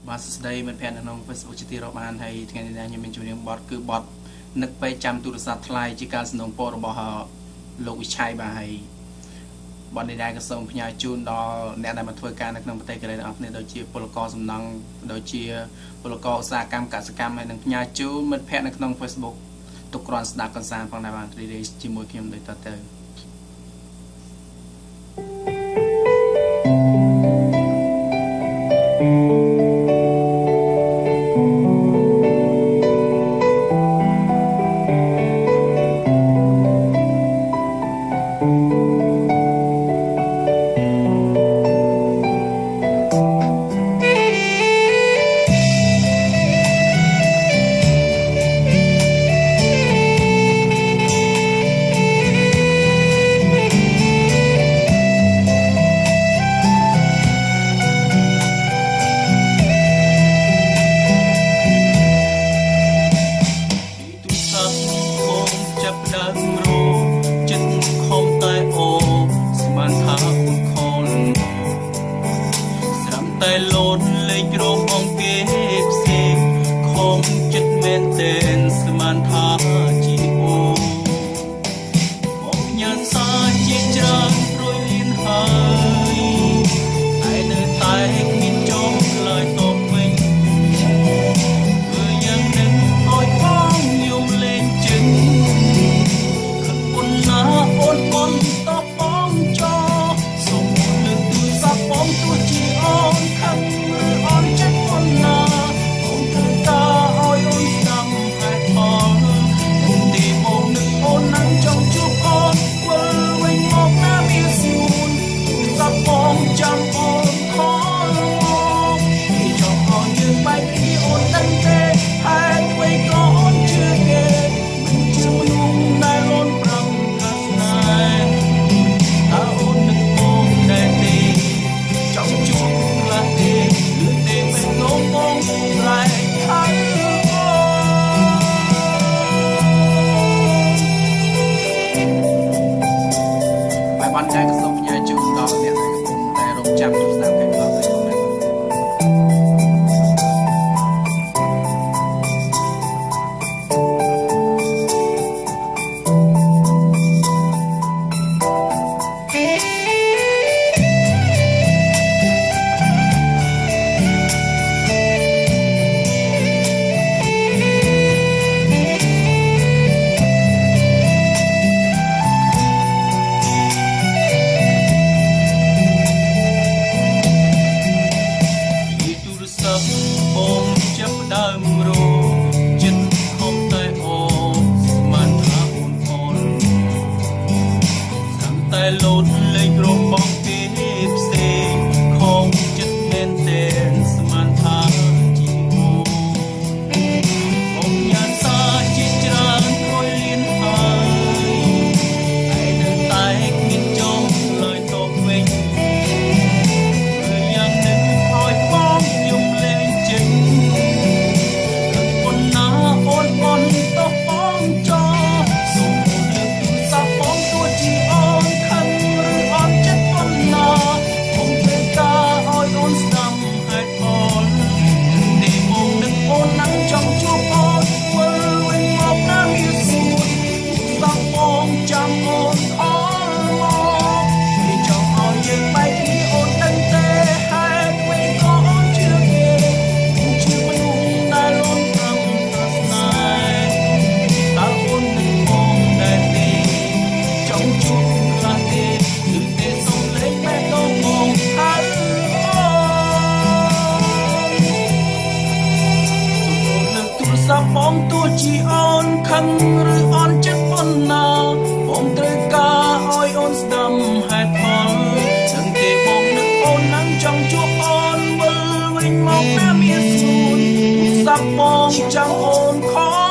បាទស្ដីមិត្តភ័ក្តិនៅក្នុង Facebook ជាទីរាប់អានហើយថ្ងៃនេះខ្ញុំមានជំនាញបត់គឺបត់នឹកពេលចាំទូរស័ព្ទថ្លៃជាការសំណូមពររបស់លោកវិឆ័យបាទហើយបត់នេះដែរក៏សូមផ្ញើជូនដល់អ្នកដែលមកធ្វើការនៅក្នុងប្រទេសកូរ៉េទាំងអស់គ្នាដូចជាពលករសំណង់ដូចជាពលករឧស្សាហកម្មកសិកម្មហើយនឹងផ្ញើជូនមិត្តភ័ក្តិនៅក្នុង Facebook ទុកគ្រាន់ស្ដាប់កម្សាន្តផងដែរបាទរីករាយជាមួយខ្ញុំដូចតទៅតែលោតលេងរោមអង្គគេផ្សេងខំចិត្តមែនតែនស្មានថាជីអូមកញ៉ាំសាជាច្រើនព្រួយលៀនហើយតែនៅតែគ្មានចង់ឡើយតបវិញធ្វើយ៉ាងនឹងឲ្យផងយំលេងជឹងខិតពុនណាអូនបងតបបងចោសូមលើកទូរស័ព្ទបងទោះជាអូនខាងអូនចិត្តអូនណាអូនត្រូវការឲ្យអូនស្ដាប់ហេតុផលទីបងនឹកអូននឹងចង់ជួបអូនវិលវិញមកណាមានស្រួលទូរស័ព្ទបងចាំអូនខលមកពីចង់ឲ្យយើងបែកគ្នាអូនដឹងទេហេតុអ្វីក៏អូនជឿគេមិនជឿមនុស្សដែលអូនប្រឹងកាស្នេហ៍តើអូននឹងបងដែរទេចង់ជួបខ្លះទេលឺទេមិនងងបងរែកហើយបែបបានតែក៏សូមផ្ញើជូនដល់អ្នកដែលកំពុងតែរងចាំជួបស្ដាប់ការផ្សាយរបស់ខ្ញុំបងចាប់ដើមរោចិត្តខំតែអូស្មានថាអូនអូនចាំតែលោតលេងរំបងគេផ្សេងខំចិត្តមែនតែស្មានថាជីអូបងញ៉ាំសាជាច្រើនព្រួយលៀនហើយតែនៅតែគ្មានចង់ឡើយតបវិញយ៉ាងនឹងឲ្យបងយំលេងចេញអូនណាអូនបងតោះបងចោសូមអូនលើកទូរស័ព្ទបងទោះជាអូនខឹងឬអូនចិត្តអូនណាបងត្រូវការឲ្យអូនស្ដាប់ហេតុផលទីបងនឹកអូននឹងចង់ជួបអូនវិលវិញមកណាមានសួនសោះបងចាំអូនអល់មកពីចង់ឲ្យយើងបែកគ្នាអូនដឹងទេហេតុអ្វីក៏អូនជឿគេមិនជឿមនុស្សដែលអូនប្រឹងកាស្នេហ៍តើអូននឹងបងដែរទេចង់ជួបខ្លះទេឬទេសុំលេខបែបដល់បងហើយអូនលើកទូរស័ព្ទបងទោះជាអូនខឹងឬអូនចិត្តអូនណាបងត្រូវការឲ្យអូនស្ដាប់ហេតុផលដឹងទេបងនឹកអូននឹងចង់ជួបអូនវិលវិញមកណាមានស្រួលទូរស័ព្ទបងចាំអូនខល